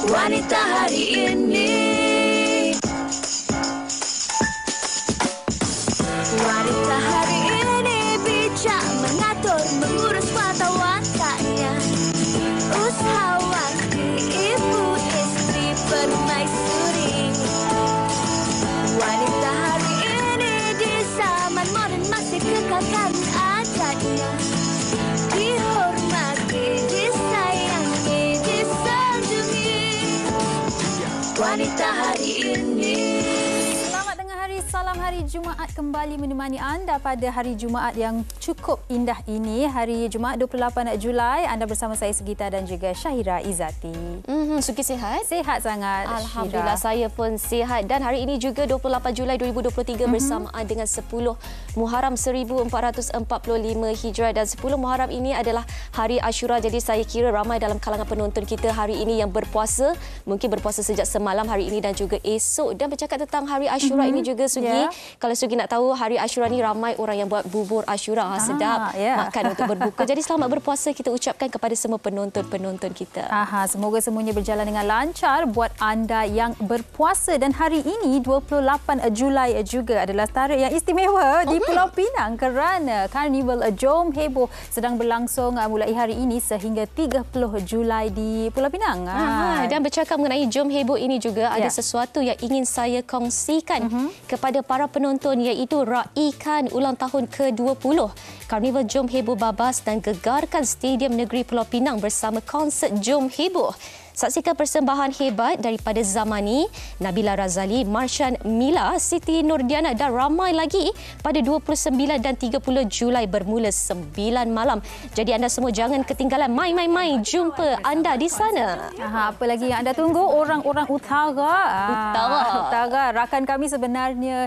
Wanita hari ini. Wanita hari ini bijak mengatur, mengurus mata wataknya. Usahawati, ibu, istri, permaisuri. Wanita hari ini di zaman modern masih kekalkan adatnya. Dihormati, disayangi, disanjungi. Wanita hari ini. Selamat tengah hari, salam hari Jumaat kembali menemani anda pada hari Jumaat yang cukup indah ini. Hari Jumaat 28 Julai, anda bersama saya Segita dan juga Syahira Izzati. Suki sihat? Sihat sangat, Alhamdulillah, Syahira. saya pun sihat. Dan hari ini juga 28 Julai 2023 bersamaan dengan 10 Muharram 1445 Hijrah. Dan 10 Muharram ini adalah hari Ashura. Jadi saya kira ramai dalam kalangan penonton kita hari ini yang berpuasa. Mungkin berpuasa sejak semalam hari ini dan juga esok. Dan bercakap tentang hari Ashura ini juga, Sugi. Kalau Sugi nak tahu, hari Ashura ni ramai orang yang buat bubur Ashura. Sedap makan untuk berbuka. Jadi selamat berpuasa kita ucapkan kepada semua penonton-penonton kita. Semoga semuanya berjalan dengan lancar buat anda yang berpuasa. Dan hari ini 28 Julai juga adalah tarikh yang istimewa di Pulau Pinang kerana Karnival Jom Heboh sedang berlangsung mulai hari ini sehingga 30 Julai di Pulau Pinang. Dan bercakap mengenai Jom Heboh ini juga ada sesuatu yang ingin saya kongsikan kepada para penonton, iaitu raikan ulang tahun ke-20 Karnival Jom Heboh Babas dan gegarkan Stadium Negeri Pulau Pinang bersama konsert Jom Heboh. Saksikan persembahan hebat daripada Zamani, Nabila Razali, Marshan Mila, Siti Nurdiana dan ramai lagi pada 29 dan 30 Julai bermula 9 malam. Jadi anda semua jangan ketinggalan. Mai. Jumpa anda di sana. Apa lagi yang anda tunggu? Orang-orang Utara. Rakan kami sebenarnya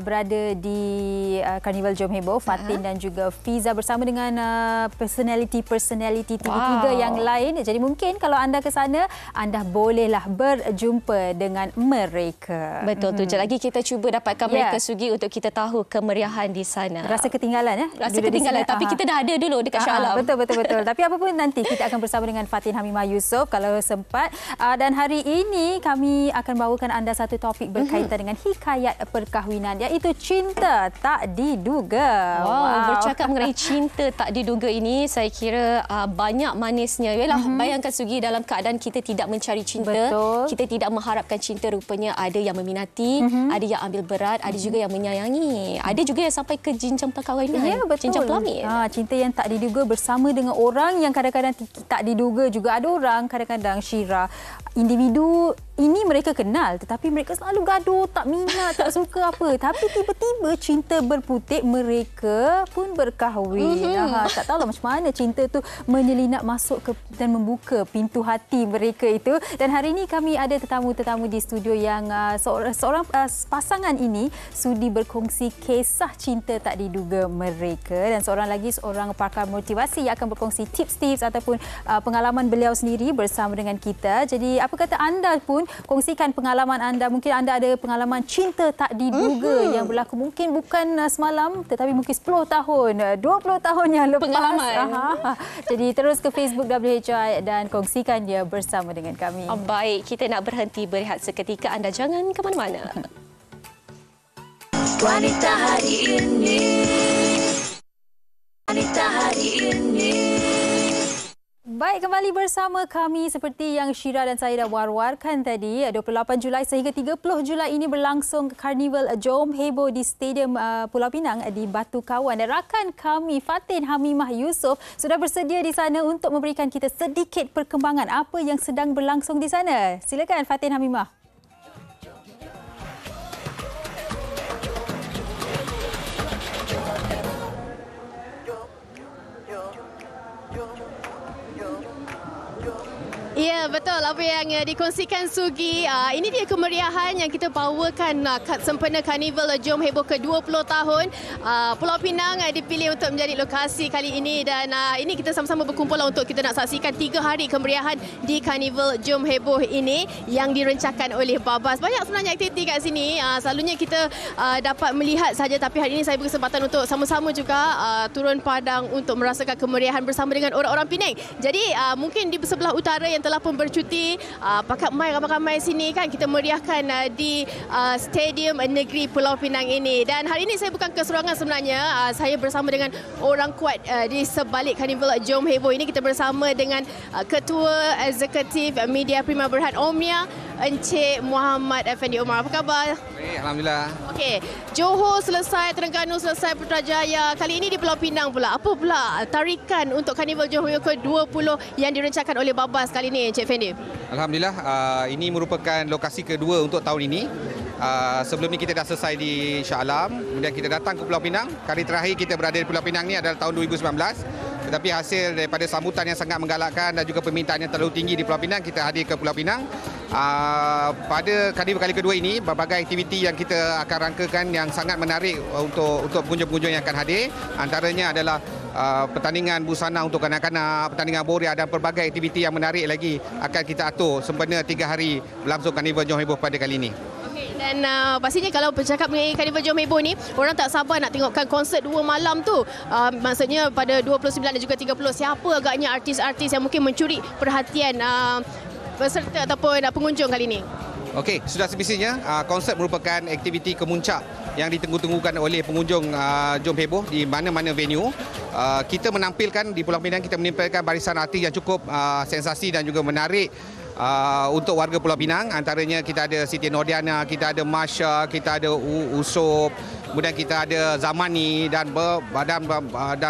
berada di Karnival Jom Heboh, Fatin dan juga Fiza bersama dengan personality TV3 yang lain. Jadi mungkin kalau anda ke sana, anda bolehlah berjumpa dengan mereka. Betul tu. Sekejap lagi kita cuba dapatkan mereka, Sugi, untuk kita tahu kemeriahan di sana. Rasa ketinggalan, Rasa ketinggalan. Tapi kita dah ada dulu dekat Shah Alam. Betul. Tapi apa pun nanti kita akan bersama dengan Fatin Hamimah Yusof kalau sempat. Dan hari ini kami akan bawakan anda satu topik berkaitan dengan hikayat perkahwinan, iaitu cinta tak diduga. Bercakap mengenai cinta tak diduga ini, saya kira banyak manisnya. Yalah, bayangkan, Sugi, dalam keadaan kita tidak mencari cinta, kita tidak mengharapkan cinta, rupanya ada yang meminati, ada yang ambil berat, ada juga yang menyayangi, ada juga yang sampai ke jenjang perkahwinan, jenjang pelamin. Cinta yang tak diduga bersama dengan orang yang kadang-kadang tak diduga juga. Ada orang kadang-kadang, Syira, individu ini mereka kenal tetapi mereka selalu gaduh, tak minat, tak suka apa. Tapi tiba-tiba cinta berputik, mereka pun berkahwin. Tak tahulah macam mana cinta tu menyelinap masuk ke dan membuka pintu hati mereka itu. Dan hari ini kami ada tetamu-tetamu di studio yang seorang pasangan ini sudi berkongsi kisah cinta tak diduga mereka. Dan seorang pakar motivasi yang akan berkongsi tips-tips ataupun pengalaman beliau sendiri bersama dengan kita. Jadi apa kata anda pun kongsikan pengalaman anda. Mungkin anda ada pengalaman cinta tak diduga yang berlaku mungkin bukan semalam tetapi mungkin 10 tahun, 20 tahun yang lepas. Pengalaman. Jadi terus ke Facebook WHI dan kongsikan dia bersama dengan kami. Baik, kita nak berhenti berehat seketika. Anda jangan ke mana-mana. Wanita hari ini. Wanita hari ini. Baik, kembali bersama kami seperti yang Syira dan saya dah war-warkan tadi. 28 Julai sehingga 30 Julai ini berlangsung Karnival Jom Heboh di Stadium Pulau Pinang di Batu Kawan. Dan rakan kami Fatin Hamimah Yusof sudah bersedia di sana untuk memberikan kita sedikit perkembangan apa yang sedang berlangsung di sana. Silakan Fatin Hamimah. Ya, betul apa yang dikongsikan Sugi. Ini dia kemeriahan yang kita bawakan sempena Karnival Jom Heboh ke-20 tahun. Pulau Pinang dipilih untuk menjadi lokasi kali ini dan ini kita sama-sama berkumpul untuk kita nak saksikan 3 hari kemeriahan di Karnival Jom Heboh ini yang direncakan oleh Babas. Banyak sebenarnya aktiviti kat sini. Selalunya kita dapat melihat saja, tapi hari ini saya berkesempatan untuk sama-sama juga turun padang untuk merasakan kemeriahan bersama dengan orang-orang Penang. Jadi mungkin di sebelah utara yang telah pun bercuti, pakat mai ramai-ramai sini kan, kita meriahkan di Stadium Negeri Pulau Pinang ini. Dan hari ini saya bukan keserongan sebenarnya, saya bersama dengan orang kuat di sebalik Karnival Jom Heboh ini. Kita bersama dengan Ketua Eksekutif Media Prima Berhad Omnia, Encik Muhammad Effendi Omar. Apa khabar? Baik, alhamdulillah. Okey, Johor selesai, Terengganu selesai, Putrajaya. Kali ini di Pulau Pinang pula. Apa pula tarikan untuk Karnival Jom Heboh ke-20 yang direncanakan oleh Babas kali ini, Encik Effendi? Alhamdulillah, ini merupakan lokasi kedua untuk tahun ini. Sebelum ni kita dah selesai di Shah Alam, kemudian kita datang ke Pulau Pinang. Kali terakhir kita berada di Pulau Pinang ni adalah tahun 2019. Tetapi hasil daripada sambutan yang sangat menggalakkan dan juga permintaan yang terlalu tinggi di Pulau Pinang, kita hadir ke Pulau Pinang. Pada Karnival kali kedua ini, berbagai aktiviti yang kita akan rangkakan yang sangat menarik untuk pengunjung-pengunjung yang akan hadir. Antaranya adalah pertandingan busana untuk kanak-kanak, pertandingan boria dan pelbagai aktiviti yang menarik lagi akan kita atur sempena 3 hari berlangsung Karnival Jom Heboh pada kali ini. Dan pastinya kalau bercakap mengenai Karnival Jom Heboh ni, orang tak sabar nak tengokkan konsert 2 malam tu. Maksudnya pada 29 dan juga 30, siapa agaknya artis-artis yang mungkin mencuri perhatian peserta ataupun pengunjung kali ini? Okey, sudah semestinya konsert merupakan aktiviti kemuncak yang ditunggu-tunggukan oleh pengunjung Jom Heboh di mana-mana venue. Kita menampilkan di Pulau Pinang, kita menampilkan barisan artis yang cukup sensasi dan juga menarik untuk warga Pulau Pinang. Antaranya kita ada Siti Nordiana, kita ada Masha, kita ada Usop, kemudian kita ada Zamani dan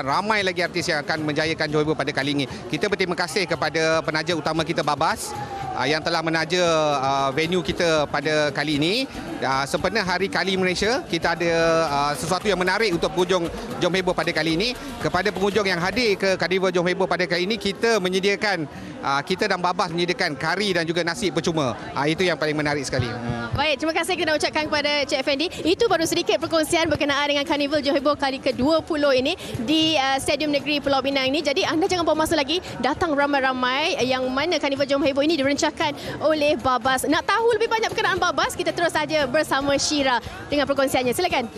ramai lagi artis yang akan menjayakan Jom Heboh pada kali ini. Kita berterima kasih kepada penaja utama kita Babas yang telah menaja venue kita pada kali ini. Sempena Hari Kali Malaysia, kita ada sesuatu yang menarik untuk pengunjung Jom Heboh pada kali ini. Kepada pengunjung yang hadir ke Karnival Jom Heboh pada kali ini, kita menyediakan, kita dan Babas menyediakan kari dan juga nasi percuma. Itu yang paling menarik sekali. Baik, terima kasih kita ucapkan kepada Cik Effendi. Itu baru sedikit perkongsian berkenaan dengan Karnival Jom Heboh kali ke-20 ini di Stadium Negeri Pulau Pinang ini. Jadi anda jangan buang masa lagi, datang ramai-ramai, yang mana Karnival Jom Heboh ini direncanakan oleh Babas. Nak tahu lebih banyak berkenaan Babas, kita terus saja bersama Syira dengan perkongsiannya. Silakan.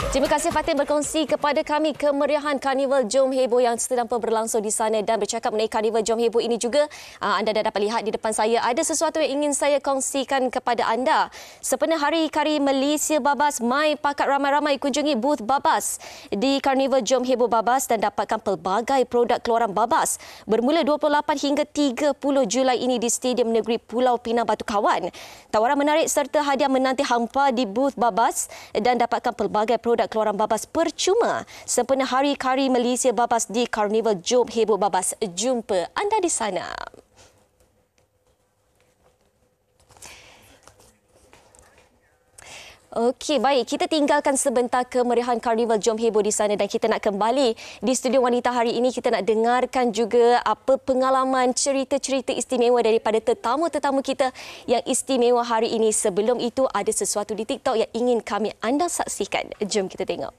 Terima kasih Fatin berkongsi kepada kami kemeriahan Karnival Jom Heboh yang sedang berlangsung di sana. Dan bercakap mengenai Karnival Jom Heboh ini juga, anda dah dapat lihat di depan saya ada sesuatu yang ingin saya kongsikan kepada anda. Sempena Hari Kari Malaysia Babas, mai pakat ramai-ramai kunjungi booth Babas di Karnival Jom Heboh Babas dan dapatkan pelbagai produk keluaran Babas bermula 28 hingga 30 Julai ini di Stadium Negeri Pulau Pinang Batu Kawan. Tawaran menarik serta hadiah menanti hampa di booth Babas dan dapatkan pelbagai produk keluaran Babas percuma sempena Hari Kari Malaysia Babas di Karnival Jom Heboh Babas. Jumpa anda di sana. Okey, baik. Kita tinggalkan sebentar kemeriahan Karnival Jom Heboh di sana dan kita nak kembali di studio wanita hari ini. Kita nak dengarkan juga apa pengalaman, cerita-cerita istimewa daripada tetamu-tetamu kita yang istimewa hari ini. Sebelum itu, ada sesuatu di TikTok yang ingin anda saksikan. Jom kita tengok.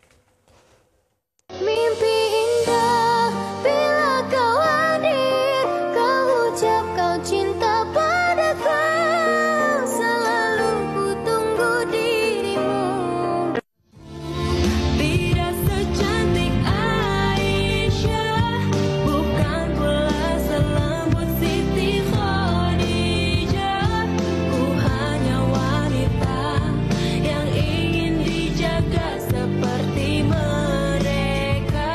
Mimpi indah bila kau hadir, kau ucap kau cinta padaku, selalu ku tunggu dirimu. Tidak secantik Aisyah, bukan pula selembut Siti Khadijah. Ku hanya wanita yang ingin dijaga seperti mereka.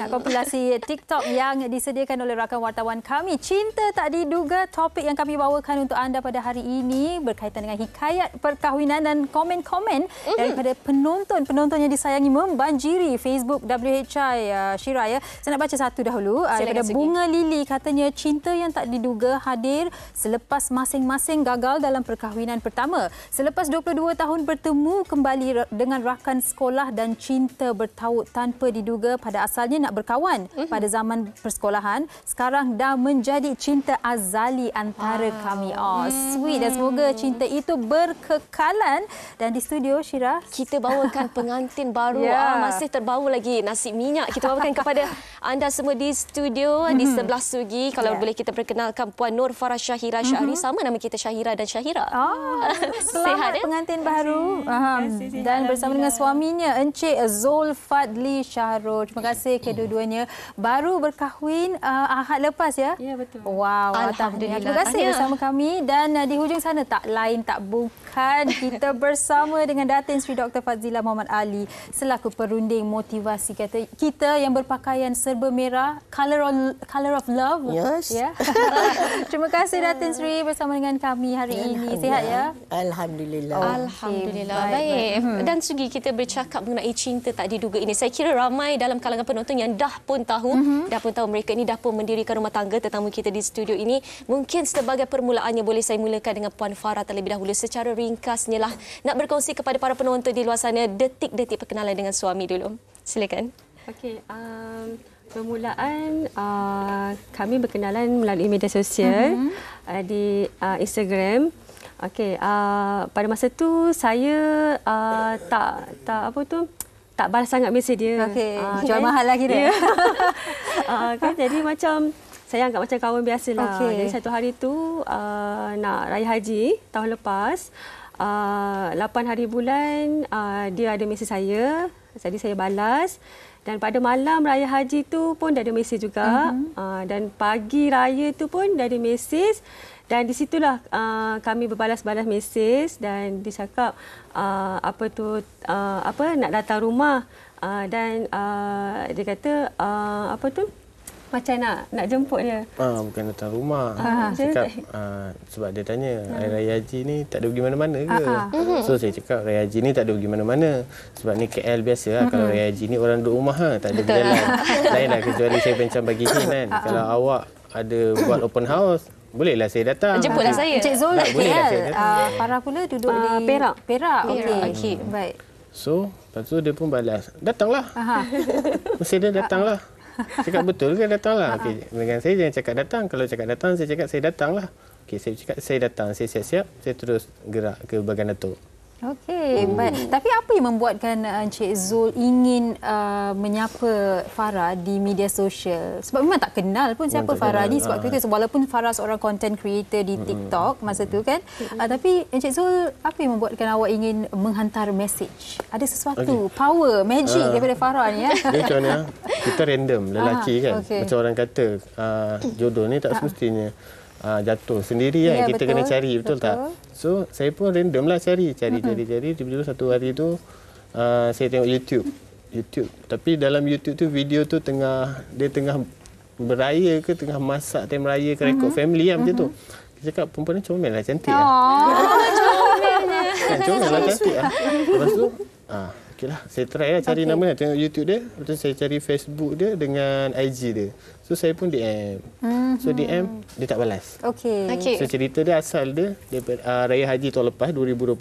kompilasi TikTok yang disediakan oleh rakan wartawan kami. Cinta tak diduga, topik yang kami bawakan untuk anda pada hari ini berkaitan dengan hikayat perkahwinan dan komen-komen daripada penonton yang disayangi membanjiri Facebook WHI. Syira, ya. Saya nak baca satu dahulu. Daripada Bunga Lili, katanya cinta yang tak diduga hadir selepas masing-masing gagal dalam perkahwinan pertama. Selepas 22 tahun bertemu kembali dengan rakan sekolah dan cinta bertaut tanpa diduga. Pada asalnya nak berkawan pada zaman persekolahan, sekarang dah menjadi cinta azali antara kami. Sweet, dan semoga cinta itu berkekalan. Dan di studio, Syira, kita bawakan pengantin baru. Masih terbau lagi nasi minyak. Kita bawakan kepada anda semua di studio. Di sebelah Sugi, kalau boleh kita perkenalkan Puan Nur Farah Syahira Syahri. Sama nama kita, Syahira dan Syahira. Selamat pengantin baru. Dan bersama dengan suaminya, Encik Zul Fadli Syahrul. Terima kasih kedua-duanya. Baru berkahwin Ahad lepas, ya? Ya, betul. Wow. Alhamdulillah. Terima kasih bersama kami. Dan di hujung sana, tak lain tak bukan, kita bersama dengan Datin Sri Dr. Fazila Muhammad Ali selaku perunding motivasi kita yang berpakaian serba merah, color of love. Yes. Ya. Terima kasih Datin Sri bersama dengan kami hari ini. Sihat, ya? Alhamdulillah. Alhamdulillah. Baik. Dan Sugi, kita bercakap mengenai cinta tak diduga ini. Saya kira ramai dalam kalangan penonton yang dah pun tahu mereka ini dah pun mendirikan rumah tangga. Tetamu kita di studio ini, mungkin sebagai permulaannya boleh saya mulakan dengan Puan Farah terlebih dahulu. Secara ringkasnya lah, nak berkongsi kepada para penonton di luar sana detik-detik perkenalan dengan suami dulu. Silakan. Okey, permulaan kami berkenalan melalui media sosial di Instagram. Okey, pada masa tu saya tak balas sangat mesej dia. Okey, jual mahal lah kira. Kan, jadi macam saya anggap macam kawan biasalah. Jadi satu hari tu nak raya haji tahun lepas, 8 hari bulan dia ada mesej saya. Jadi saya balas. Dan pada malam raya haji tu pun dia ada mesej juga. Dan pagi raya tu pun dia ada mesej. Dan di situlah kami berbalas-balas mesej dan dia cakap nak datang rumah. Dan dia kata macam nak jemput dia. Bukan datang rumah. Cakap sebab dia tanya Raya Haji ni tak ada pergi mana-mana ke? So saya cakap Raya Haji ni tak ada pergi mana-mana. Sebab ni KL biasa lah. Kalau Raya Haji ni orang duduk rumah tak ada berjalan. Lainlah kecuali saya macam bagi hint kan. Kalau awak ada buat open house, bolehlah saya datang. Jemputlah saya. Encik Zul KL. Farah pula duduk di Perak. Okey. Baik. So, lepas tu dia pun balas, datanglah. Mesti dia datanglah. Cakap betul ke datanglah? Okey, dengan saya jangan cakap datang. Kalau cakap datang, saya cakap saya datanglah. Okey, saya cakap saya datang. Saya siap-siap, saya terus gerak ke Bagan Datuk. Okey, baik. Tapi apa yang membuatkan Encik Zul ingin menyapa Farah di media sosial? Sebab memang tak kenal pun siapa Farah ni. Sebab itu walaupun Farah seorang content creator di TikTok masa tu kan. Tapi Encik Zul, apa yang membuatkan awak ingin menghantar message? Ada sesuatu, power, magic daripada Farah ni ya? Dia macam mana? Kita random, lelaki kan. Macam orang kata, jodoh ni tak semestinya jatuh sendiri kan. Kita kena cari, betul tak? So, saya pun random lah cari. Tiba-tiba satu hari tu, saya tengok YouTube. Tapi dalam YouTube tu, video tu dia tengah beraya ke, tengah masak time raya ke, rekod family lah macam tu. Dia cakap, perempuan ni comel lah, cantik lah. Comel lah, cantik lah. Lepas tu, okeylah, saya try lah cari nama dia, tengok YouTube dia. Lepas tu saya cari Facebook dia dengan IG dia. So saya pun DM. So DM, dia tak balas. Okey. So cerita dia asal dia daripada Raya Haji tahun lepas 2022.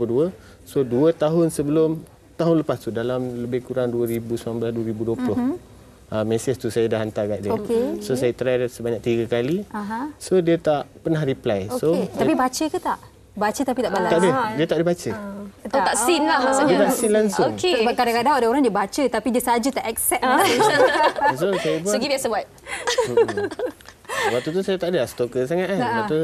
So 2 tahun sebelum tahun lepas tu, dalam lebih kurang 2019-2020. Mesej tu saya dah hantar kat dia. So saya try sebanyak 3 kali. So dia tak pernah reply. So tapi baca ke tak? Baca tapi tak balas. Tak ada. Dia tak ada baca. Tak seen lah maksudnya. Dia tak seen langsung. Okey. Sebab kadang-kadang ada orang dia baca tapi dia saja tak accept. So saya pun Sugi biasa buat. waktu tu saya tak ada stalker sangat kan. Lepas tu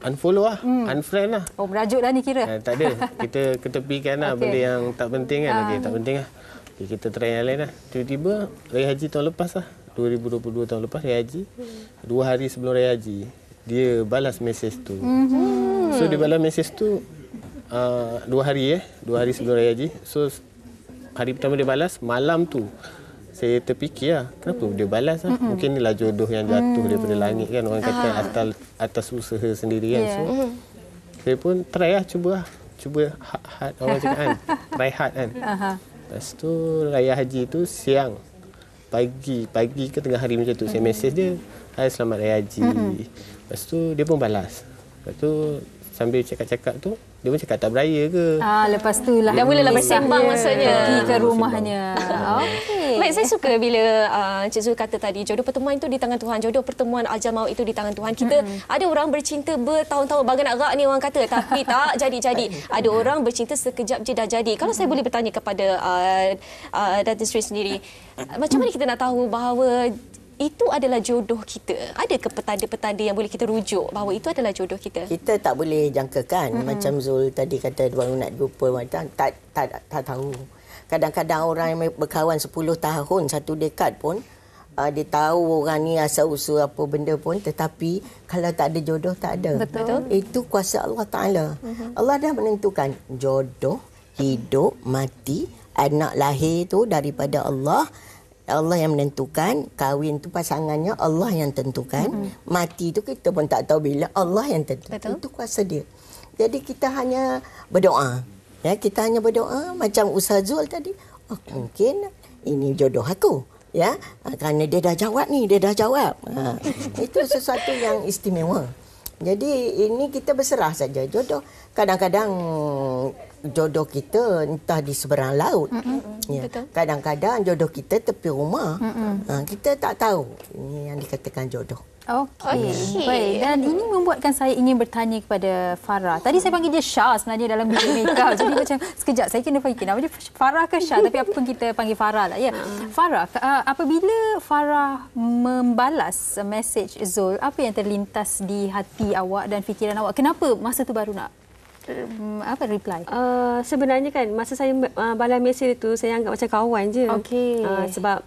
unfollow lah, unfriend lah. Oh, merajuk dah ni kira. Tak ada. Kita ketepikan lah benda yang tak penting kan. Okey, tak penting lah. Okay, kita try yang lain lah. Tiba-tiba Raya Haji tahun lepas lah. 2022 tahun lepas Raya Haji. 2 hari sebelum Raya Haji, dia balas mesej tu. So dia balas mesej tu 2 hari 2 hari sebelum Raya Haji. So hari pertama dia balas, malam tu saya terfikir lah, kenapa dia balas lah. Mungkin inilah jodoh yang jatuh daripada langit kan. Orang kata atas usaha sendiri kan. So, saya pun try lah, cuba hard orang cakap kan. Try hard kan. Lepas tu raya haji tu siang. Pagi ke tengah hari macam tu saya mesej dia, "Hai, selamat raya haji." Lepas tu dia pun balas. Lepas tu sambil cakap-cakap tu, dia pun cakap tak beraya ke. Lepas tu lah. Dah mulalah bersembang maksudnya. Pergi ke rumahnya. Okey. Baik, saya suka bila Cik Zul kata tadi, jodoh pertemuan itu di tangan Tuhan. Jodoh pertemuan ajal maut itu di tangan Tuhan. Kita ada orang bercinta bertahun-tahun, bagai nak rak ni orang kata. Tapi tak jadi-jadi. Ada orang bercinta sekejap je dah jadi. Kalau saya boleh bertanya kepada Datuk Seri sendiri, macam mana kita nak tahu bahawa itu adalah jodoh kita? Adakah petanda-petanda yang boleh kita rujuk bahawa itu adalah jodoh kita? Kita tak boleh jangkakan. Macam Zul tadi kata baru nak jumpa macam tak tahu. Kadang-kadang orang yang berkawan 10 tahun, 1 dekad pun dia tahu orang ni asal usul apa benda pun, tetapi kalau tak ada jodoh tak ada. Betul. Itu kuasa Allah Taala. Allah dah menentukan jodoh, hidup, mati, anak lahir tu daripada Allah. Allah yang menentukan, kahwin tu pasangannya Allah yang tentukan, mati tu kita pun tak tahu bila, Allah yang tentukan. Itu kuasa dia. Jadi kita hanya berdoa. Ya, kita hanya berdoa macam Ustaz Zul tadi. Mungkin ini jodoh aku. Ya, kerana dia dah jawab ni, dia dah jawab. Itu sesuatu yang istimewa. Jadi ini kita berserah saja. Jodoh kadang-kadang jodoh kita entah di seberang laut. Ya. Kadang-kadang jodoh kita tepi rumah. Kita tak tahu. Ini yang dikatakan jodoh. Okey. Baik. Dan ini membuatkan saya ingin bertanya kepada Farah. Tadi saya panggil dia Syah sebenarnya dalam bilik makeup. Jadi macam sekejap saya kena fikir nama dia Farah ke Syah, tapi apa pun kita panggil Farah lah ya. Farah, apabila Farah membalas mesej Zul, apa yang terlintas di hati awak dan fikiran awak? Kenapa masa tu baru nak reply? Sebenarnya kan masa saya balas mesej itu saya anggap macam kawan je. Okey. Sebab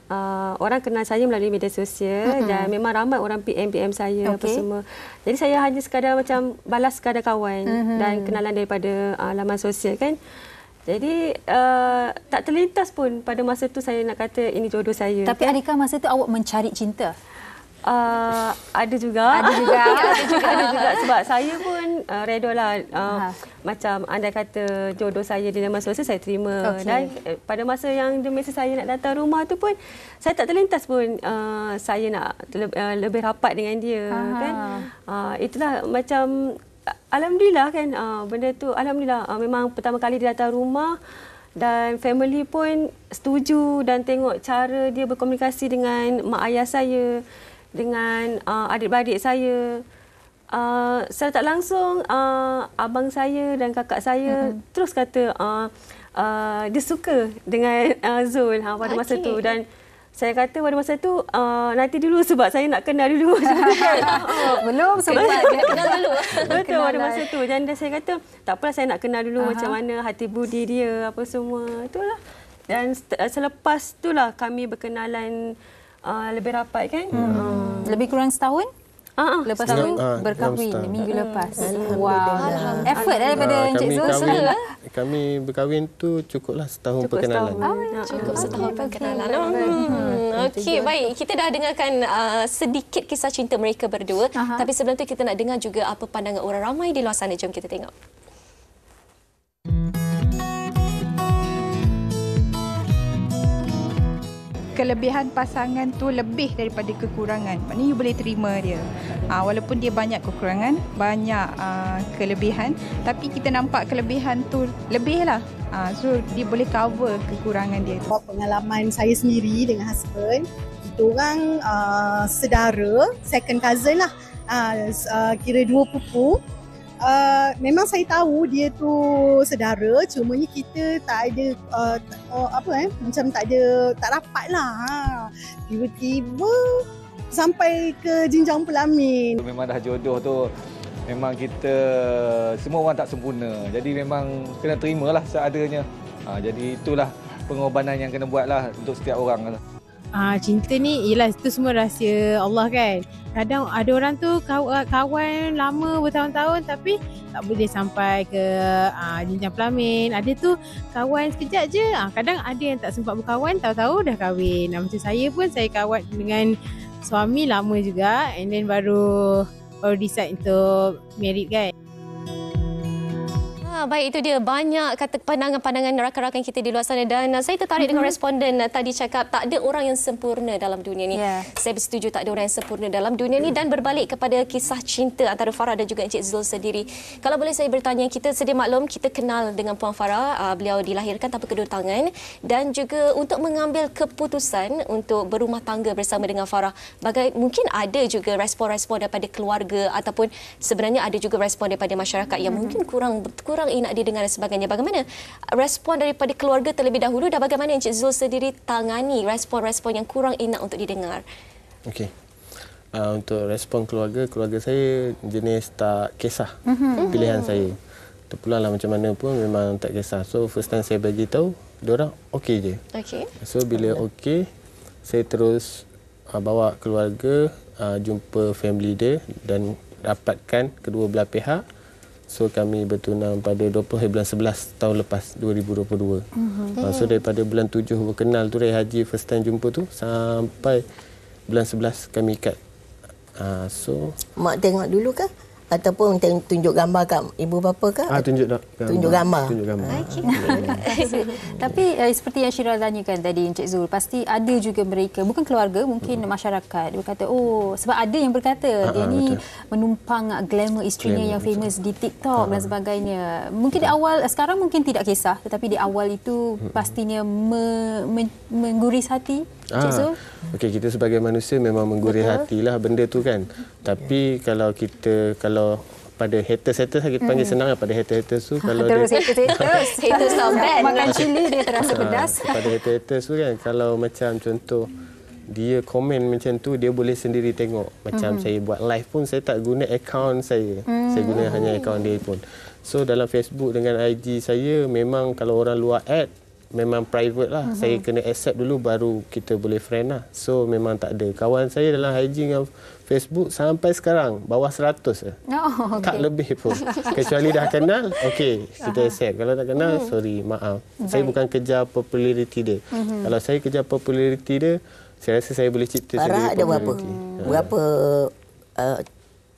orang kenal saya melalui media sosial dan memang ramai orang PM saya apa semua. Jadi saya hanya sekadar macam balas sekadar kawan dan kenalan daripada laman sosial kan. Jadi tak terlintas pun pada masa tu saya nak kata ini jodoh saya. Tapi adakah masa tu awak mencari cinta? Ada juga. Ada juga sebab saya pun redolah macam anda kata jodoh saya di laman sosial saya terima. Dan pada masa yang dia mesej saya nak datang rumah tu pun saya tak terlintas pun saya nak lebih rapat dengan dia kan. Itulah macam alhamdulillah kan benda tu alhamdulillah memang pertama kali dia datang rumah dan family pun setuju dan tengok cara dia berkomunikasi dengan mak ayah saya, dengan adik-beradik saya. Secara tak langsung abang saya dan kakak saya terus kata dia suka dengan Zul pada masa tu. Dan saya kata pada masa tu nanti dulu sebab saya nak kenal dulu. Belum sempat kenal dulu. Betul pada masa tu. Dan saya kata tak apalah saya nak kenal dulu macam mana hati budi dia apa semua. Itulah. Dan selepas itulah kami berkenalan lebih rapat kan. Lebih kurang setahun? Lepas tu berkahwin minggu lepas. Wow. Effort daripada Encik Zul. Kami berkahwin tu cukuplah setahun perkenalan. Cukup setahun perkenalan. Okey, baik. Kita dah dengarkan sedikit kisah cinta mereka berdua. Tapi sebelum tu kita nak dengar juga apa pandangan orang ramai di luar sana. Jom kita tengok. Kelebihan pasangan tu lebih daripada kekurangan. Maknanya you boleh terima dia. Walaupun dia banyak kekurangan, banyak kelebihan, tapi kita nampak kelebihan tu lebih lah. So dia boleh cover kekurangan dia tu. Pengalaman saya sendiri dengan husband, kita orang sedara, second cousin lah. Kira dua pupu. Memang saya tahu dia tu sedara, cumanya kita tak ada macam tak rapat lah. Tiba-tiba sampai ke jenjang pelamin. Memang dah jodoh tu, memang kita semua orang tak sempurna. Jadi memang kena terimalah seadanya. Jadi itulah pengorbanan yang kena buatlah untuk setiap orang. cinta ni ialah itu semua rahsia Allah kan. Kadang ada orang tu kawan lama bertahun-tahun tapi tak boleh sampai ke jenjang pelamin. Ada tu kawan sekejap je. Kadang ada yang tak sempat berkawan, tahu-tahu dah kahwin. Macam saya pun, saya kawan dengan suami lama juga and then baru decide untuk married kan. Baik, itu dia banyak kata pandangan-pandangan rakan-rakan kita di luar sana dan saya tertarik dengan responden tadi cakap tak ada orang yang sempurna dalam dunia ni. Saya bersetuju tak ada orang yang sempurna dalam dunia ni dan berbalik kepada kisah cinta antara Farah dan juga Encik Zul sendiri. Kalau boleh saya bertanya, kita sedia maklum kita kenal dengan Puan Farah, beliau dilahirkan tanpa kedua tangan dan juga untuk mengambil keputusan untuk berumah tangga bersama dengan Farah. Mungkin ada juga respon-respon daripada keluarga ataupun sebenarnya ada juga respon daripada masyarakat yang mungkin kurang nak didengar dan sebagainya. Bagaimana respon daripada keluarga terlebih dahulu dan bagaimana Encik Zul sendiri tangani respon-respon yang kurang enak untuk didengar? Okey. Untuk respon keluarga saya jenis tak kisah pilihan saya. Terpulanglah macam mana pun memang tak kisah. So first time saya bagi tahu, diorang okey je. Okey. So bila okey, saya terus bawa keluarga jumpa family dia dan dapatkan kedua belah pihak. So kami bertunang pada 20 bulan 11 tahun lepas 2022. So daripada bulan 7 berkenal tu raya haji first time jumpa tu sampai bulan 11 kami ikat. So mak tengok dulu ke ataupun tunjuk gambar kat ibu bapa ke? Tunjuk gambar. Tapi seperti yang Syirah tanyakan tadi Encik Zul, pasti ada juga mereka, bukan keluarga, mungkin masyarakat berkata, sebab ada yang berkata dia ni menumpang glamour isterinya yang famous di TikTok dan sebagainya. Mungkin di awal, sekarang mungkin tidak kisah, tetapi di awal itu pastinya mengguris hati. Encik Zul? Okey, kita sebagai manusia memang menggurih hatilah benda tu kan. Tapi kalau pada haters kita panggil senang pada haters tu, kalau terus haters makan cili dia terasa pedas. Pada haters tu kan, kalau macam contoh dia komen macam tu, dia boleh sendiri tengok. Macam saya buat live pun saya tak guna akaun saya. Saya guna hanya akaun dia pun. So dalam Facebook dengan IG saya memang kalau orang luar add memang private lah. Saya kena accept dulu baru kita boleh friend lah. So memang tak ada. Kawan saya dalam IG dengan Facebook sampai sekarang bawah 100 lah. Tak lebih pun. Kecuali dah kenal, okey, kita accept. Kalau tak kenal, sorry, maaf. Saya bukan kejar populariti dia. Kalau saya kejar populariti dia, saya rasa saya boleh cipta sendiri. Farah ada berapa? Berapa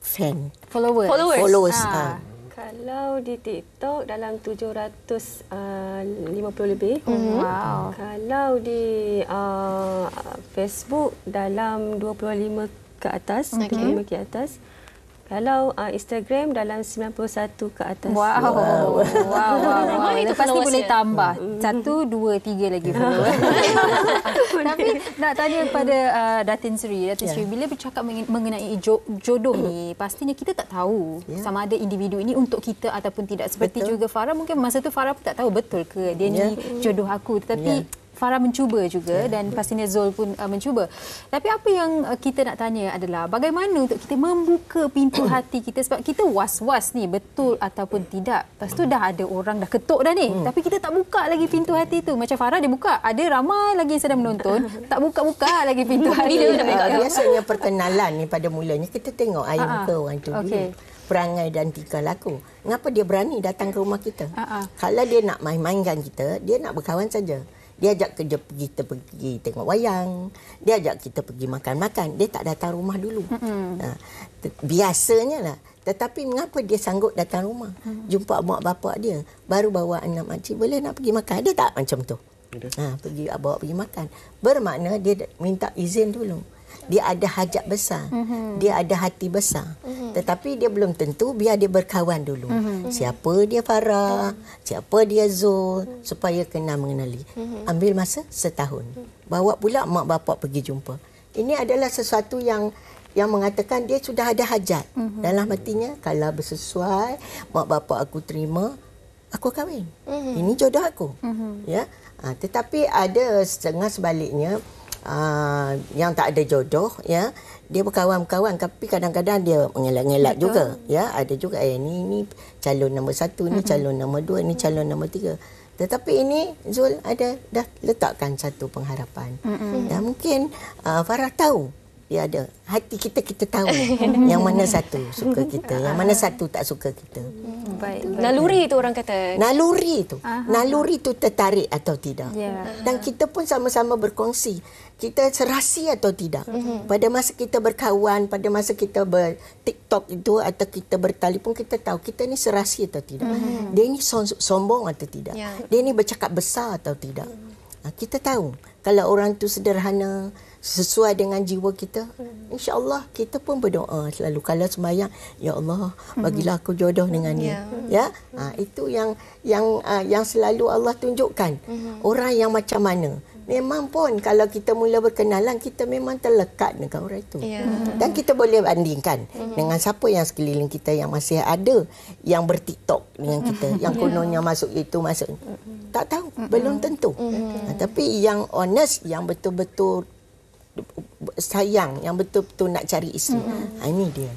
fan? Followers. Kalau di TikTok dalam 750 lebih. Wow. Kalau di Facebook dalam 25 ke atas, 25 ke atas. Kalau Instagram dalam 91 ke atas. Wow. Itu pasti boleh tambah. 1, 2, 3 lagi. Tapi nak tanya kepada Datin Sri, bila bercakap mengenai jodoh ni, pastinya kita tak tahu sama ada individu ini untuk kita ataupun tidak. Seperti juga Farah, mungkin masa tu Farah pun tak tahu betul ke dia ni jodoh aku. Tetapi Farah mencuba juga dan pastinya Zul pun mencuba. Tapi apa yang kita nak tanya adalah bagaimana untuk kita membuka pintu hati kita, sebab kita was-was ni betul ataupun tidak. Lepas tu dah ada orang dah ketuk dah ni. Tapi kita tak buka lagi pintu hati tu. Macam Farah dia buka. Ada ramai lagi yang sedang menonton. Tak buka-buka lagi pintu hati. Biasanya perkenalan ni pada mulanya kita tengok air muka orang tu dulu. Perangai dan tingkah laku. Mengapa dia berani datang ke rumah kita? Kalau dia nak main-mainkan kita, dia nak berkawan saja. Dia ajak kita pergi tengok wayang. Dia ajak kita pergi makan-makan. Dia tak datang rumah dulu. Biasanya lah. Tetapi mengapa dia sanggup datang rumah? Jumpa mak bapak dia. Baru bawa anak makcik, boleh nak pergi makan. Ada tak macam tu? Bawa pergi makan. Bermakna dia minta izin dulu. Dia ada hajat besar. Dia ada hati besar. Tetapi dia belum tentu, biar dia berkawan dulu. Siapa dia Farah, siapa dia Zul, supaya kenal mengenali. Ambil masa setahun. Bawa pula mak bapak pergi jumpa. Ini adalah sesuatu yang mengatakan dia sudah ada hajat. Dalam hatinya, kalau bersesuai, mak bapak aku terima, aku kahwin. Ini jodoh aku. Ya. Tetapi ada setengah sebaliknya, yang tak ada jodoh, ya, dia berkawan-kawan tapi kadang-kadang dia mengelak-ngelak juga, ya, ada juga ni calon nombor 1, ni calon nombor 2, ni calon nombor 3. Tetapi ini Zul dah letakkan satu pengharapan. Dan mungkin Farah tahu dia ada. Hati kita tahu yang mana satu suka kita, yang mana satu tak suka kita. Baik. Naluri itu orang kata. Naluri itu tertarik atau tidak. Dan kita pun sama-sama berkongsi. Kita serasi atau tidak. Pada masa kita berkawan, pada masa kita ber-TikTok itu atau kita bertelefon, kita tahu kita ni serasi atau tidak. Dia ni sombong atau tidak. Dia ni bercakap besar atau tidak. Kita tahu kalau orang tu sederhana, sesuai dengan jiwa kita, insya-Allah kita pun berdoa selalu kalau sembahyang, ya Allah bagilah aku jodoh dengan dia. Itu yang selalu Allah tunjukkan. Orang yang macam mana. Memang pun kalau kita mula berkenalan, kita memang terlekat dengan orang itu. Dan kita boleh bandingkan dengan siapa yang sekeliling kita yang masih ada yang ber-TikTok dengan kita, yang kononnya masuk itu masuk. Tak tahu, belum tentu. Tapi yang honest, yang betul-betul sayang, yang betul-betul nak cari isteri. Ini dia.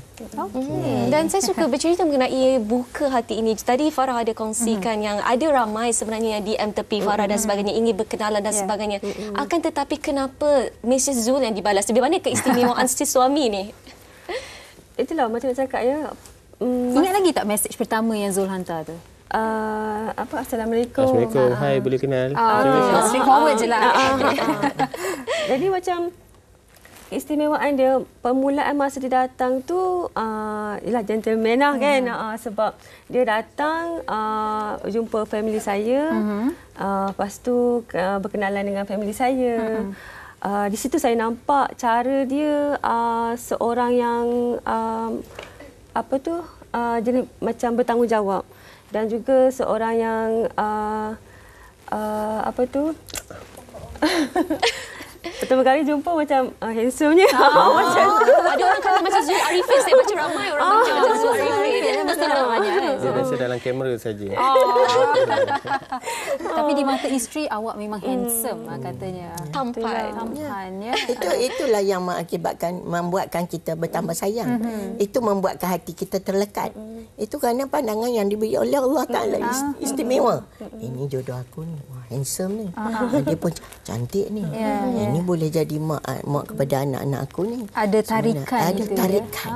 Dan saya suka bercerita mengenai buka hati ini. Tadi Farah ada kongsikan yang ada ramai sebenarnya yang DM tepi Farah dan sebagainya, ingin berkenalan dan sebagainya. Akan tetapi kenapa Mrs. Zul yang dibalas? Di mana keistimewaan si suami ni? Itulah macam nak cakap ya. Ingat lagi tak mesej pertama yang Zul hantar tu? Assalamualaikum. Assalamualaikum. Hai, boleh kenal. Straightforward je lah. Jadi macam istimewaan dia, permulaan masa dia datang tu ialah gentleman lah kan. Sebab dia datang jumpa family saya, lepas tu berkenalan dengan family saya. Di situ saya nampak cara dia seorang yang jenis macam bertanggungjawab, dan juga seorang yang pertama kali jumpa macam handsome-nya. Macam ada orang kata macam Zul Arifin. Saya baca ramai orang baca macam Zul Arifin. Mesti dalam banyak kan. Dia biasa dalam kamera saja. Tapi di mata isteri awak memang handsome katanya. Tampan ya. Itulah yang membuatkan kita bertambah sayang. Itu membuatkan hati kita terlekat. Itu kerana pandangan yang diberi oleh Allah Taala istimewa. Ini jodoh aku ni. Wah, handsome ni. Dia pun cantik ni. Ini boleh jadi mak kepada anak-anak aku ni. Ada tarikan. Ada tarikan.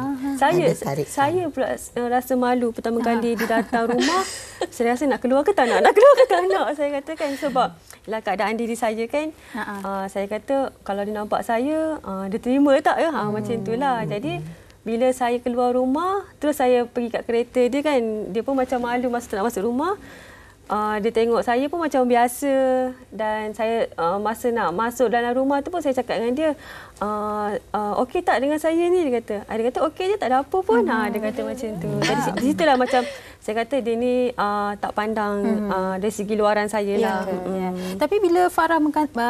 Saya pula rasa malu pertama kali dia datang rumah. Saya rasa nak keluar ke tak nak? Nak keluar ke tak nak? Saya katakan sebab keadaan diri saya kan. Saya kata kalau dia nampak saya, dia terima tak ya? Macam itulah. Jadi bila saya keluar rumah, terus saya pergi kat kereta dia kan. Dia pun macam malu masa nak masuk rumah. Dia tengok saya pun macam biasa, dan saya masa nak masuk dalam rumah tu pun saya cakap dengan dia, okey tak dengan saya ni? Dia kata okey je, tak ada apa pun. Dia kata macam tu. Jadi di situlah macam saya kata dia ni tak pandang dari segi luaran saya lah. Tapi bila Farah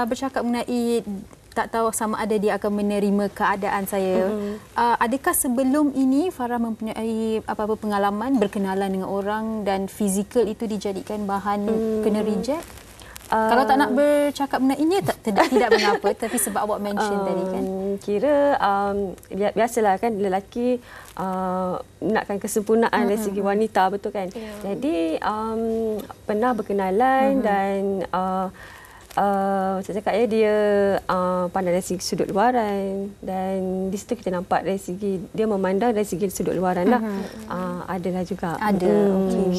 bercakap mengenai tak tahu sama ada dia akan menerima keadaan saya. Adakah sebelum ini Farah mempunyai apa-apa pengalaman berkenalan dengan orang dan fizikal itu dijadikan bahan kena reject? Kalau tak nak bercakap mengenainya tidak mengapa, tapi sebab awak mention tadi kan. Kira biasalah kan lelaki nakkan kesempurnaan dari segi wanita, betul kan? Jadi pernah berkenalan dan saya cakap dia pandang dari segi sudut luaran, dan di situ kita nampak dari segi dia memandang dari segi sudut luaran lah. Adalah juga. Ada.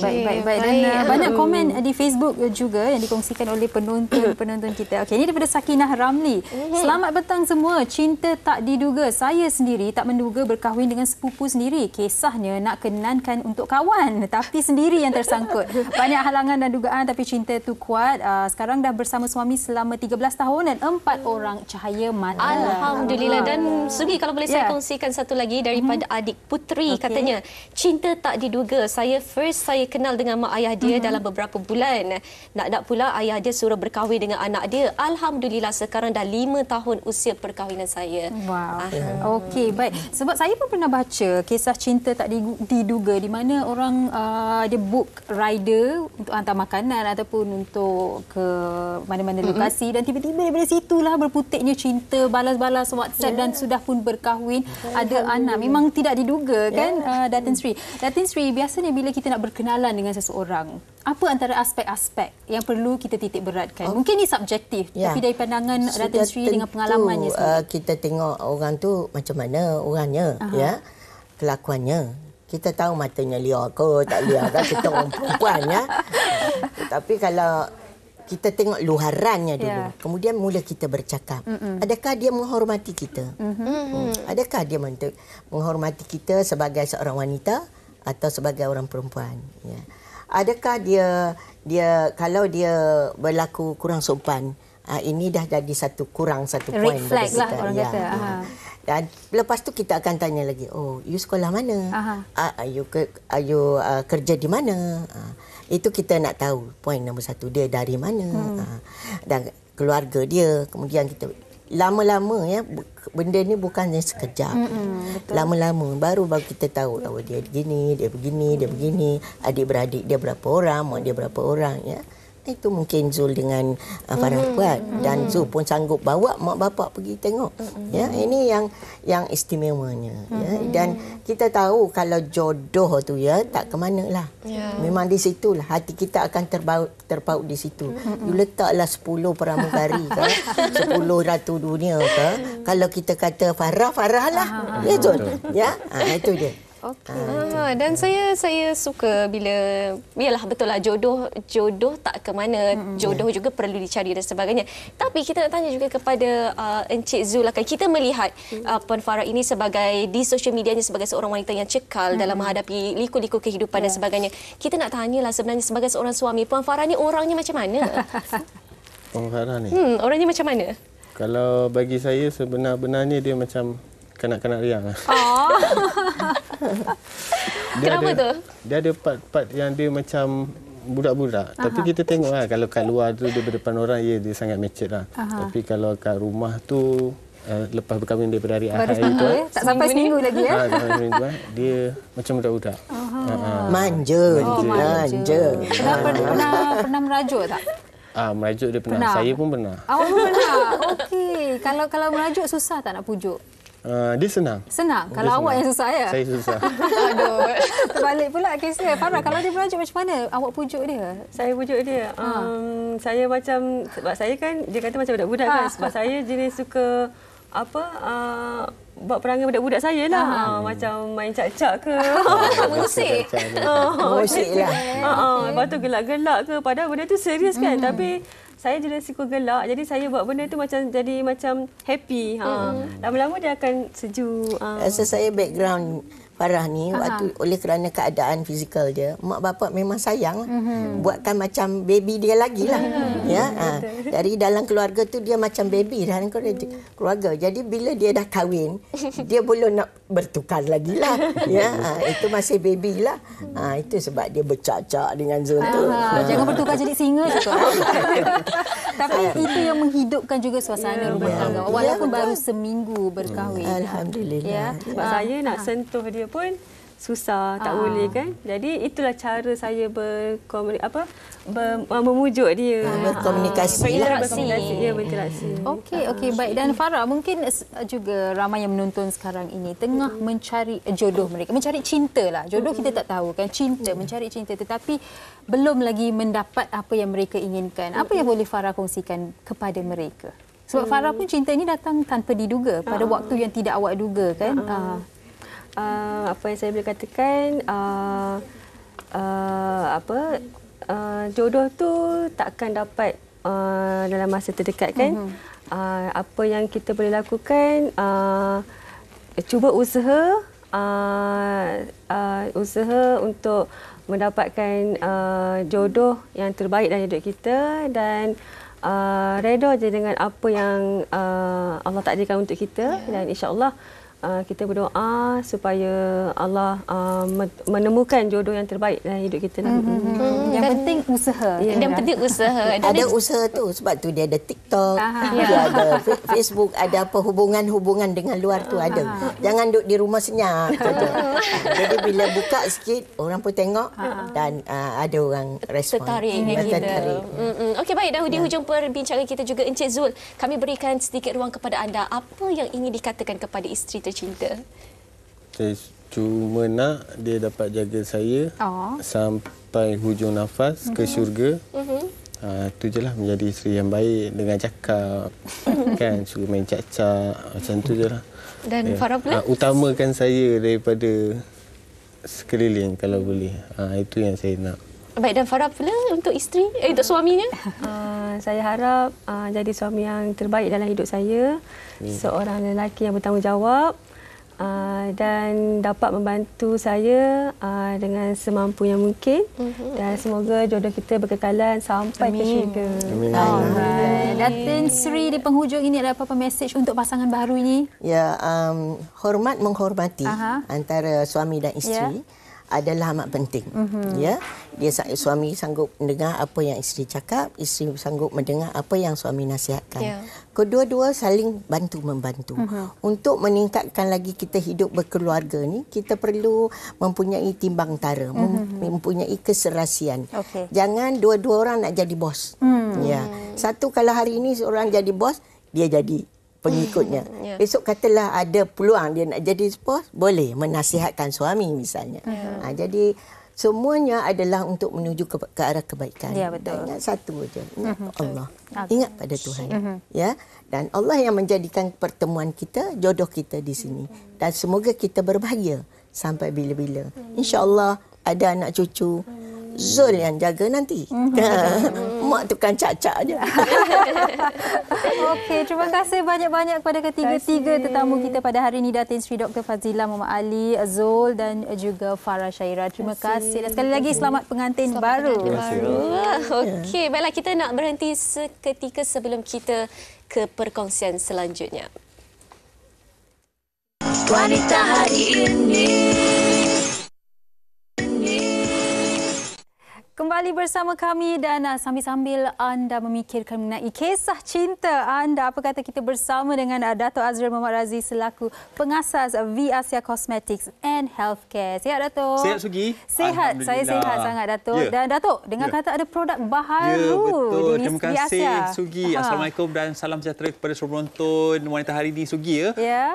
Baik. Dan banyak komen di Facebook juga yang dikongsikan oleh penonton kita. Okey, ini daripada Sakinah Ramli. Selamat petang semua. Cinta tak diduga. Saya sendiri tak menduga berkahwin dengan sepupu sendiri. Kisahnya nak kenankan untuk kawan, tapi sendiri yang tersangkut. Banyak halangan dan dugaan, tapi cinta tu kuat. Sekarang dah bersama suami selama 13 tahun dan 4 orang cahaya mata. Alhamdulillah. Dan Sugi, kalau boleh saya kongsikan satu lagi daripada adik Putri. Katanya, cinta tak diduga. Saya kenal dengan mak ayah dia dalam beberapa bulan. Nak pula ayah dia suruh berkahwin dengan anak dia. Alhamdulillah sekarang dah 5 tahun usia perkahwinan saya. Wow. Okey, baik. Sebab saya pun pernah baca kisah cinta tak diduga di mana orang dia book rider untuk hantar makanan ataupun untuk ke mana-mana mana lokasi dan tiba-tiba daripada situlah berputiknya cinta, balas-balas WhatsApp dan sudah pun berkahwin, ada anak. Memang tidak diduga kan, Datin Sri. Datin Sri, biasanya bila kita nak berkenalan dengan seseorang, apa antara aspek-aspek yang perlu kita titik beratkan? Mungkin ini subjektif, tapi dari pandangan Datin Sri dengan pengalamannya sendiri. Kita tengok orang tu macam mana orangnya, ya, kelakuannya. Kita tahu matanya liar ke, tak liar ke, kita orang perempuan, ya. Tapi kalau kita tengok luarannya dulu, kemudian mula kita bercakap. Adakah dia menghormati kita? Adakah dia menghormati kita sebagai seorang wanita atau sebagai orang perempuan? Ya. Adakah dia kalau dia berlaku kurang sopan, ini dah jadi satu poin. Red flag lah orang kata. Dan lepas tu kita akan tanya lagi, oh, you sekolah mana? You kerja di mana? Itu kita nak tahu poin nombor satu, dia dari mana? Dan keluarga dia. Kemudian kita lama-lama, ya, benda ni bukannya sekejap. Lama-lama baru kita tahu, oh, dia begini, dia begini, adik-beradik dia berapa orang, mak dia berapa orang, ya. Itu mungkin Zul dengan Farah buat, dan Zul pun sanggup bawa mak bapak pergi tengok. Ya, ini yang istimewanya, ya. Dan kita tahu kalau jodoh tu, ya, tak ke manalah. Memang di situlah hati kita akan terpaut di situ. You letaklah 10 pramugari ke, 10 ratu dunia ke. Kalau kita kata Farah lah. Ya, Zul. Ya, itu dia. Dan saya suka bila yalah betul lah, jodoh tak ke mana, jodoh juga perlu dicari dan sebagainya. Tapi kita nak tanya juga kepada Encik Zul, kita melihat Puan Farah ini sebagai di social medianya sebagai seorang wanita yang cekal dalam menghadapi liku-liku kehidupan dan sebagainya. Kita nak tanyalah sebenarnya sebagai seorang suami, Puan Farah ni orangnya macam mana? Puan Farah ni orangnya macam mana? Kalau bagi saya sebenar-benarnya dia macam kanak-kanak riang. Kenapa tu? Dia ada part-part yang dia macam budak-budak. Tapi kita tengoklah kalau kat luar tu dia berdepan orang, dia sangat mature lah. Tapi kalau kat rumah tu lepas berkahwin daripada hari Ahad itu, tak sampai seminggu lagi, ya. Dia macam budak-budak. Manja. Pernah merajuk tak? Merajuk dia pernah. Saya pun pernah. Awak pun pernah? Okey. Kalau merajuk susah tak nak pujuk? Dia senang. Kalau awak yang susah, ya? Saya susah. Aduh. Terbalik pula kesnya. Farah, kalau dia merajuk macam mana awak pujuk dia? Saya pujuk dia. Saya macam, sebab saya kan, dia kata macam budak-budak kan. Sebab saya jenis suka buat perangai budak-budak saya lah. Macam main cak-cak ke. Musik. Musik lah. Lepas tu gelak-gelak ke. Padahal benda tu serius kan. Tapi saya jenis suka gelak. Jadi saya buat benda tu jadi macam happy. Lama-lama dia akan sejuk. Rasa saya background Farah ni waktu oleh kerana keadaan fizikal dia, mak bapak memang sayang buatkan macam baby dia lagi lah. Dari dalam keluarga tu dia macam baby dalam keluarga. Jadi bila dia dah kahwin, dia belum nak bertukar lagi lah. Itu masih baby lah. Itu sebab dia bercak-cak dengan Zul tu. Jangan bertukar jadi singa. Tapi itu yang menghidupkan juga suasana rumah tangga. Walaupun baru seminggu berkahwin. Alhamdulillah. Sebab saya nak sentuh dia pun susah, tak boleh kan. Jadi itulah cara saya memujuk dia. Berkomunikasi. Berinteraksi. Okey, baik. Dan Farah, mungkin juga ramai yang menonton sekarang ini tengah mencari jodoh mereka. Mencari cinta lah. Jodoh kita tak tahu kan. Mencari cinta. Tetapi belum lagi mendapat apa yang mereka inginkan. Apa yang boleh Farah kongsikan kepada mereka? Sebab Farah pun cinta ini datang tanpa diduga. Pada waktu yang tidak awak duga kan. Apa yang saya boleh katakan, jodoh tu takkan dapat dalam masa terdekat kan. Apa yang kita boleh lakukan, cuba usaha untuk mendapatkan jodoh yang terbaik dalam hidup kita, dan redha je dengan apa yang Allah takdirkan untuk kita, dan insya-Allah kita berdoa supaya Allah menemukan jodoh yang terbaik dalam hidup kita. Yang penting usaha. Yang penting usaha. Ada usaha tu, sebab tu dia ada TikTok, dia ada Facebook, ada apa hubungan-hubungan dengan luar tu ada. Jangan duduk di rumah senyap saja. Jadi bila buka sikit, orang pun tengok dan ada orang respon. Tertarik dengan kita. Okey, baik. Dah di hujung perbincangan kita juga, Encik Zul, kami berikan sedikit ruang kepada anda. Apa yang ingin dikatakan kepada isteri tercinta? Saya cuma nak dia dapat jaga saya sampai hujung nafas ke syurga. Itu je lah, menjadi isteri yang baik dengan cakap. Kan, suruh main cak-cak. Macam tu je lah. Dan Farah pula? Utamakan saya daripada sekeliling kalau boleh. Itu yang saya nak. Baik, dan Farah pula untuk isteri, untuk suaminya? Saya harap jadi suami yang terbaik dalam hidup saya. Seorang lelaki yang bertanggungjawab dan dapat membantu saya dengan semampu yang mungkin. Dan semoga jodoh kita berkekalan sampai ke syurga. Datin Sri, di penghujung ini ada apa-apa mesej untuk pasangan baru ini? Ya, hormat menghormati antara suami dan isteri adalah amat penting. Ya, dia suami sanggup mendengar apa yang isteri cakap, isteri sanggup mendengar apa yang suami nasihatkan. Kedua-dua saling bantu membantu. Untuk meningkatkan lagi kita hidup berkeluarga ni, kita perlu mempunyai timbang tara, mempunyai keserasian. Jangan dua-dua orang nak jadi bos. Ya, satu kalau hari ini seorang jadi bos, dia jadi pengikutnya. Besok katalah ada peluang dia nak jadi bos, boleh menasihatkan suami misalnya. Jadi semuanya adalah untuk menuju ke arah kebaikan. Ya, betul. Ingat satu saja, ingat Allah. Ingat pada Tuhan. Ya, dan Allah yang menjadikan pertemuan kita, jodoh kita di sini. Dan semoga kita berbahagia sampai bila-bila. Insya-Allah ada anak cucu. Zul yang jaga nanti. Mak tukang cak-cak je. Okey, terima kasih banyak-banyak kepada ketiga-tiga tetamu kita pada hari ini, Datin Sri Dr. Fazila Muhammad Ali, Zul dan juga Farah Syairah. Terima kasih. Dan sekali lagi selamat pengantin baru. Okey, baiklah, kita nak berhenti seketika sebelum kita ke perkongsian selanjutnya. Wanita hari ini. Kembali bersama kami dan sambil-sambil anda memikirkan mengenai kisah cinta anda, apa kata kita bersama dengan Dato' Azril Muhammad Razi selaku pengasas V Asia Cosmetics and Healthcare. Sihat, Dato'? Sihat, Sugi? Sihat. Saya sihat sangat, Dato'. Dan Dato', dengar kata ada produk baharu betul. di Terima kasih, Asia. Sugi. Assalamualaikum dan salam sejahtera kepada seluruh penonton wanita hari ini, Sugi.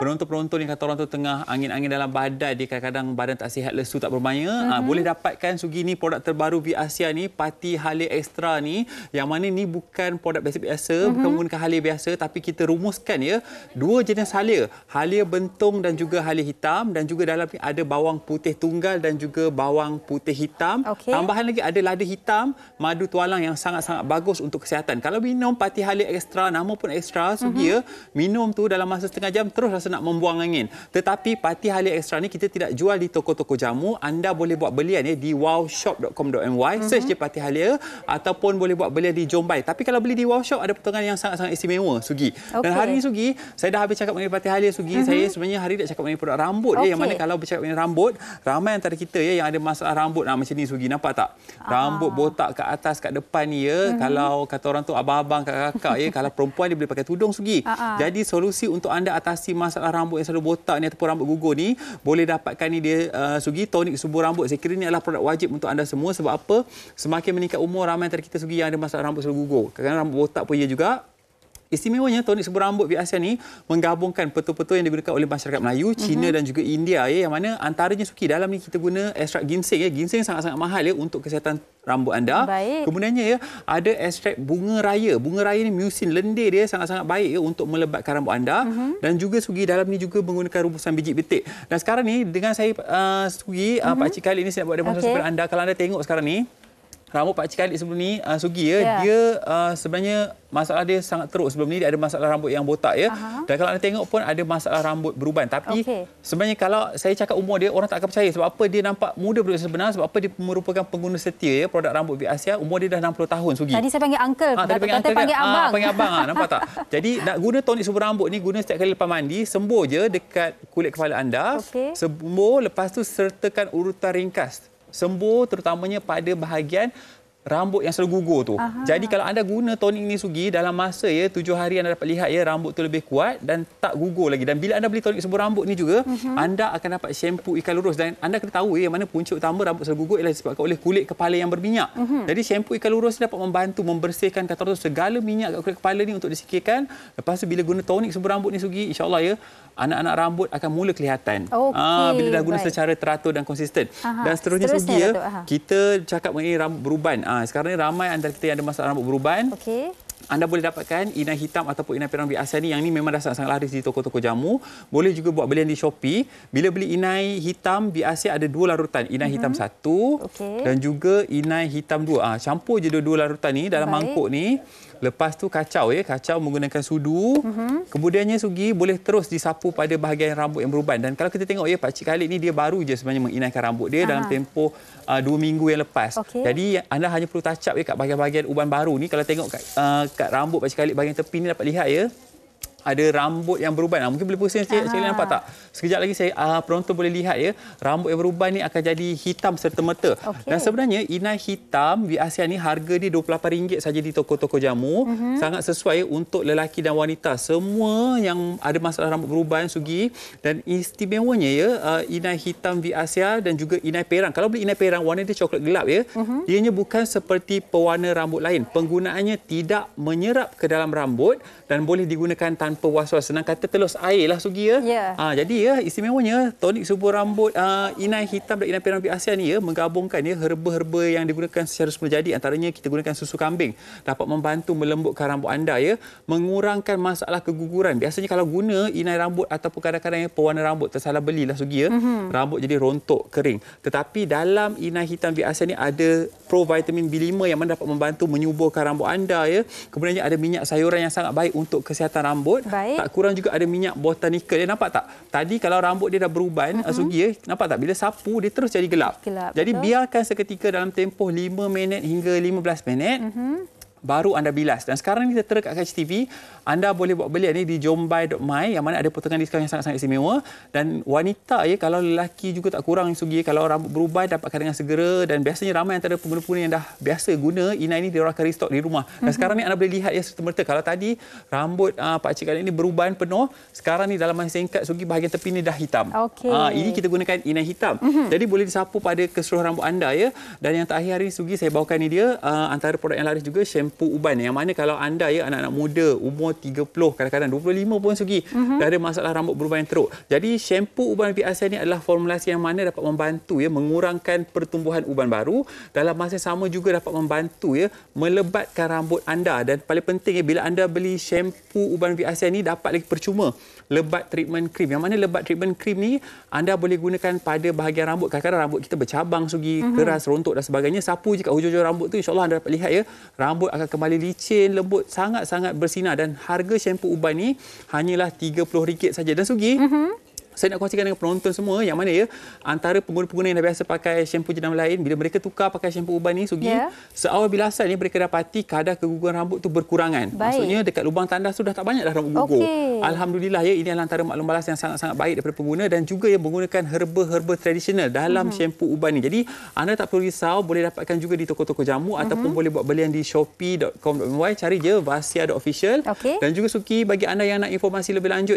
Penonton-penonton yang kata orang tu tengah angin-angin dalam badan, dia kadang-kadang badan tak sihat, lesu, tak bermaya. Boleh dapatkan, Sugi, ni produk terbaru V Asia ni, Pati Halia Extra ni, yang mana ni bukan produk biasa-biasa, bukan menggunakan halia biasa, tapi kita rumuskan ya, dua jenis halia, halia bentung dan juga halia hitam, dan juga dalam ni ada bawang putih tunggal dan juga bawang putih hitam. Tambahan lagi ada lada hitam, madu tualang yang sangat-sangat bagus untuk kesihatan. Kalau minum Pati Halia Extra, nama pun extra, Sugi ya, minum tu dalam masa setengah jam terus rasa nak membuang angin. Tetapi Pati Halia Extra ni kita tidak jual di toko-toko jamu, anda boleh buat belian ya di wowshop.com.my, search je Pati Halia, ataupun boleh buat belian di Jombai. Tapi kalau beli di Wow Shop ada potongan yang sangat-sangat istimewa, Sugi. Dan hari ini, Sugi, saya dah habis cakap mengenai Pati Halia, Sugi. Saya sebenarnya hari ini nak cakap mengenai produk rambut yang mana kalau bercakap mengenai rambut, ramai antara kita ya yang ada masalah rambut macam ni, Sugi. Nampak tak? Rambut botak kat atas, kat depan ni ya. Kalau kata orang tu abang-abang, kakak-kakak ya, kalau perempuan dia boleh pakai tudung, Sugi. Jadi solusi untuk anda atasi masalah rambut yang selalu botak ni ataupun rambut gugur ni, boleh dapatkan ni dia, Sugi, tonik subur rambut. Saya kira ni adalah produk wajib untuk anda semua. Sebab apa? Semakin meningkat umur, ramai antara kita, Sugi, yang ada masalah rambut selalu gugur. Kadang-kadang rambut botak pun ia juga. Istimewanya tonik subur rambut V Asia ni menggabungkan petul-petul yang digunakan oleh masyarakat Melayu, Cina dan juga India ya, yang mana antaranya, Suki, dalam ni kita guna ekstrak ginseng ya. Ginseng sangat-sangat mahal ya untuk kesihatan rambut anda. Kemudiannya ya, ada ekstrak bunga raya. Bunga raya ni musin lendir dia sangat-sangat baik ya untuk melebatkan rambut anda. Dan juga, Sugi, dalam ni juga menggunakan rubusan biji betik. Dan sekarang ni dengan saya, Sugi, Pak Cik Khalid ni saya nak buat demonstrasi kepada anda. Kalau anda tengok sekarang ni, rambut Pak Cik Khalid sebelum ni, Sugi dia sebenarnya masalah dia sangat teruk. Sebelum ni dia ada masalah rambut yang botak dan kalau anda tengok pun ada masalah rambut beruban. Tapi sebenarnya kalau saya cakap umur dia, orang tak akan percaya. Sebab apa dia nampak muda betul sebenarnya? Sebab apa dia merupakan pengguna setia produk rambut Big Asia. Umur dia dah 60 tahun, Sugi. Tadi saya panggil uncle. Tadi panggil abang. Panggil abang, nampak tak? Jadi nak guna tonik subur rambut ni, guna setiap kali lepas mandi, sembuh je dekat kulit kepala anda. Sembuh, lepas tu sertakan urutan ringkas. Sembuh terutamanya pada bahagian rambut yang selalu gugur tu. Jadi kalau anda guna tonik ni, Sugi, dalam masa 7 hari anda dapat lihat rambut tu lebih kuat dan tak gugur lagi. Dan bila anda beli tonik subur rambut ni juga, anda akan dapat shampoo ikan lurus. Dan anda kena tahu yang mana punca utama rambut selalu gugur ialah disebabkan oleh kulit kepala yang berminyak. Jadi shampoo ikan lurus ni dapat membantu membersihkan kata orang segala minyak kat kulit kepala ni untuk disingkirkan. Lepas tu bila guna tonik subur rambut ni, Sugi, insya-Allah anak-anak rambut akan mula kelihatan. Bila dah guna secara teratur dan konsisten. Dan seterusnya Sugi, kita cakap mengenai rambut beruban. Sekarang ni ramai antara kita yang ada masalah rambut beruban. Anda boleh dapatkan inai hitam ataupun inai perang Big Asia ni, yang ni memang dah sangat laris di toko-toko jamu. Boleh juga buat belian di Shopee. Bila beli inai hitam Big Asia ada 2 larutan, inai hitam 1 dan juga inai hitam 2. Campur je dua larutan ni dalam mangkuk ni. Lepas tu kacau kacau menggunakan sudu. Kemudiannya, Sugi, boleh terus disapu pada bahagian rambut yang beruban. Dan kalau kita tengok Pak Cik Khalid ni, dia baru je sebenarnya menginaikan rambut dia dalam tempoh 2 minggu yang lepas. Jadi anda hanya perlu touch up kat bahagian-bahagian uban baru ni. Kalau tengok kat rambut Pak Cik Khalid bahagian tepi ni, dapat lihat ada rambut yang beruban. Mungkin boleh pusing sikit, nampak tak? Sekejap lagi penonton boleh lihat rambut yang beruban ni akan jadi hitam serta-merta. Dan sebenarnya inai hitam Big Asia ni harga dia RM28 saja di toko-toko jamu. Sangat sesuai untuk lelaki dan wanita. Semua yang ada masalah rambut beruban, Sugi. Dan istimewanya inai hitam Big Asia dan juga inai perang. Kalau beli inai perang, warna dia coklat gelap Ianya bukan seperti pewarna rambut lain. Penggunaannya tidak menyerap ke dalam rambut dan boleh digunakan tanpa was-was. Senang kata telus air lah, Sugi. Jadi istimewanya tonik subur rambut inai hitam dan inai perang Big Asia ni menggabungkan herba-herba yang digunakan secara semula jadi. Antaranya kita gunakan susu kambing. Dapat membantu melembutkan rambut anda mengurangkan masalah keguguran. Biasanya kalau guna inai rambut ataupun kadang-kadang pewarna rambut tersalah belilah, Sugi. Rambut jadi rontok, kering. Tetapi dalam inai hitam Big Asia ni ada provitamin B5 yang dapat membantu menyuburkan rambut anda. Kemudiannya ada minyak sayuran yang sangat baik untuk kesihatan rambut. Tak kurang juga ada minyak botanical. Nampak tak? Tadi kalau rambut dia dah beruban, Sugi, nampak tak? Bila sapu, dia terus jadi gelap. Jadi biarkan seketika dalam tempoh 5 minit hingga 15 minit. Baru anda bilas. Dan sekarang ni tertera kat Catch TV, anda boleh buat belian ni di jombai.my yang mana ada potongan diskaun yang sangat-sangat istimewa. Dan wanita kalau lelaki juga tak kurang, Sugi, kalau rambut beruban dapatkan dengan segera. Dan biasanya ramai antara pengguna-pengguna yang dah biasa guna inai ni, dia orang akan restock di rumah. Dan sekarang ni anda boleh lihat serta-merta. Kalau tadi rambut Pak Cik Khalid ni beruban penuh, sekarang ni dalam masa singkat, Sugi, bahagian tepi ni dah hitam. Ini kita gunakan inai hitam. Jadi boleh disapu pada keseluruhan rambut anda. Dan yang terakhir hari, Sugi, saya bawakan ni dia antara produk yang laris juga, shampoo uban, yang mana kalau anda anak-anak muda umur 30, kadang-kadang 25 pun, Sugi, dah ada masalah rambut beruban yang teruk. Jadi shampoo uban Big Asia ni adalah formulasi yang mana dapat membantu mengurangkan pertumbuhan uban baru, dalam masa sama juga dapat membantu melebatkan rambut anda. Dan paling penting bila anda beli shampoo uban Big Asia ni, dapat lagi percuma lebat treatment cream. Yang mana lebat treatment cream ni anda boleh gunakan pada bahagian rambut. Kadang-kadang rambut kita bercabang, Sugi, keras, rontok dan sebagainya. Sapu je kat hujung-hujung rambut tu, insya-Allah anda dapat lihat rambut akan kembali licin, lembut, sangat-sangat bersinar. Dan harga shampoo uban ni hanyalah RM30 saja. Dan, Sugi, saya nak kongsikan dengan penonton semua yang mana antara pengguna-pengguna yang dah biasa pakai shampoo jenama lain, bila mereka tukar pakai shampoo uban ni, Sugi, seawal bilasan ni mereka dapati kadar keguguran rambut tu berkurangan. Maksudnya dekat lubang tandas tu dah tak banyak dah rambut gugur. Alhamdulillah, ini adalah antara maklum balas yang sangat-sangat baik daripada pengguna, dan juga yang menggunakan herba-herba tradisional dalam shampoo uban ni. Jadi anda tak perlu risau, boleh dapatkan juga di toko-toko jamu ataupun boleh buat belian di shopee.com.my, cari je Vasia.official. Dan juga, Suki, bagi anda yang nak informasi lebih lanjut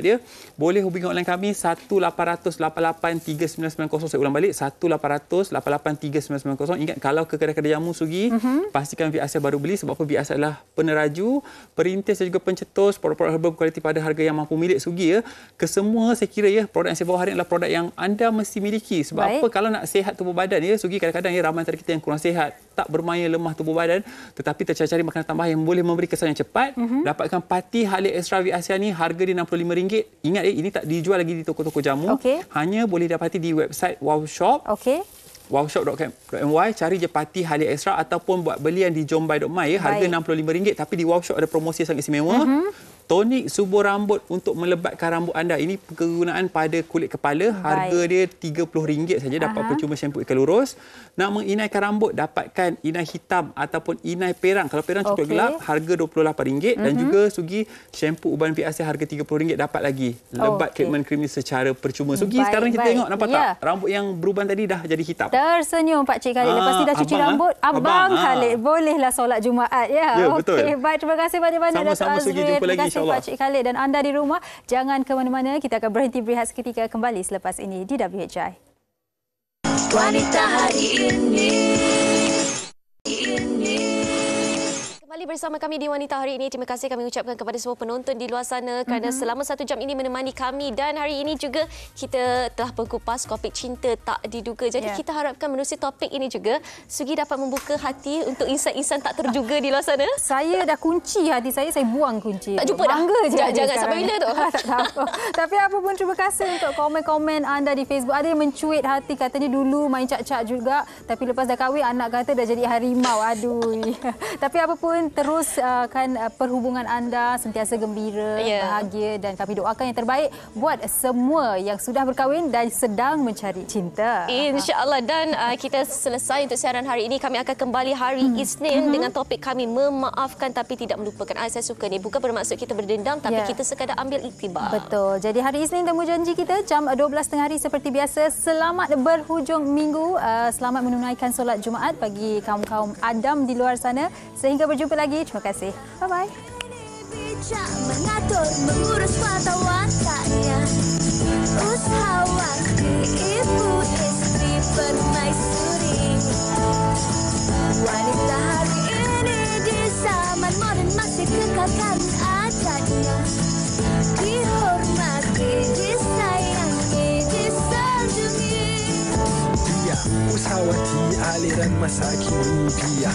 boleh hubungi online kami 1-800-88-3990. Saya ulang balik, 1-800-88-3990. Ingat, kalau ke kedai-kedai jamu, Sugi, pastikan Big Asia baru beli. Sebab apa? Big Asia adalah peneraju, perintis dan juga pencetus produk-produk herba berkualiti pada harga yang mampu milik, Sugi. Kesemua saya kira produk yang saya bawa hari ini adalah produk yang anda mesti miliki. Sebab apa? Kalau nak sihat tubuh badan, Sugi, kadang-kadang ramai antara kita yang kurang sihat, tak bermaya, lemah tubuh badan, tetapi tercari-cari makanan tambahan yang boleh memberi kesan yang cepat. Dapatkan Pati Halia Extra Big Asia ni, harga dia RM65. Ingat, ini tak dijual lagi di toko-toko jamu. Hanya boleh dapati di website Wow Shop. wowshop.my, cari je parti hadiah ekstra ataupun buat belian di jombai.my ya, harga RM65 tapi di wowshop ada promosi yang sangat istimewa. Tonik subur rambut untuk melebatkan rambut anda. Ini kegunaan pada kulit kepala. Harga dia RM30 saja, dapat percuma shampoo ikan lurus. Nak menginaikan rambut, dapatkan inai hitam ataupun inai perang. Kalau perang cukup gelap, harga RM28. Dan juga Sugi shampoo uban piasa harga RM30, dapat lagi lebat treatment cream ni secara percuma. Sugi, sekarang kita tengok, nampak tak? Rambut yang beruban tadi dah jadi hitam. Tersenyum Pak Cik Khalid. Lepas ni dah cuci rambut, Abang Khalid bolehlah solat Jumaat. Ya, betul. Baik, terima kasih banyak-banyak Dato' Azrin. Jumpa lagi, Terima kasih Pak Cik Khalid, dan anda di rumah jangan ke mana-mana. Kita akan berhenti berehat seketika, kembali selepas ini di WHI. Wanita hari ini. Kembali bersama kami di Wanita Hari ini. Terima kasih kami ucapkan kepada semua penonton di luar sana kerana selama 1 jam ini menemani kami, dan hari ini juga kita telah berkupas topik cinta tak diduga. Jadi kita harapkan menerusi topik ini juga Sugi dapat membuka hati untuk insan-insan tak terduga di luar sana. Saya dah kunci hati saya buang kunci. Tak jumpa dah. Bangga je. Jangan sampai bila tu. Tak tahu. Tapi apa pun, terima kasih untuk komen-komen anda di Facebook. Ada yang mencuit hati, katanya dulu main cak-cak juga, tapi lepas dah kahwin anak kata dah jadi harimau. Aduh. Tapi apa pun, teruskan perhubungan anda sentiasa gembira, bahagia, dan kami doakan yang terbaik buat semua yang sudah berkahwin dan sedang mencari cinta. InsyaAllah. Dan kita selesai untuk siaran hari ini. Kami akan kembali hari Isnin dengan topik kami memaafkan tapi tidak melupakan. Saya suka ni. Bukan bermaksud kita berdendam, tapi kita sekadar ambil iktibar. Betul. Jadi hari Isnin temu janji kita jam 12.30 hari seperti biasa. Selamat berhujung minggu. Selamat menunaikan solat Jumaat bagi kaum-kaum Adam di luar sana. Sehingga berjumpa lagi. Terima kasih. Bye-bye. Bijak mengatur, mengurus mata wataknya. Ushawati, ibu, istri, permaisuri. Wanita hari ini di zaman modern masih kekalkan adatnya. Dihormati, disayangi, disanjungi. Dia Ushawati, aliran masa kini dia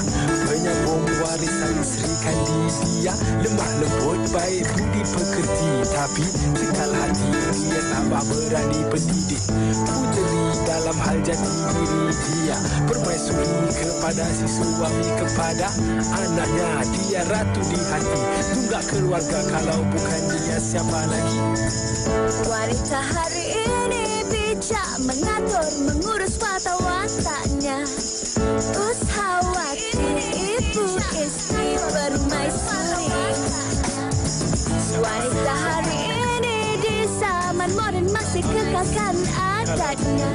penyambung warisan Sri Kandidia. Lemah lembut, baik budi pekerti, tapi cekal hati dia tambah berani pendidik. Puteri dalam hal jati diri dia, permaisuri kepada si suami, kepada anaknya. Dia ratu di hati, tunggak keluarga, kalau bukan dia siapa lagi. Wanita hari ini bijak mengatur, mengurus mata wataknya. Ushawati, ibu, istri, permaisuri. Wanita hari ini di zaman modern masih kekalkan adatnya.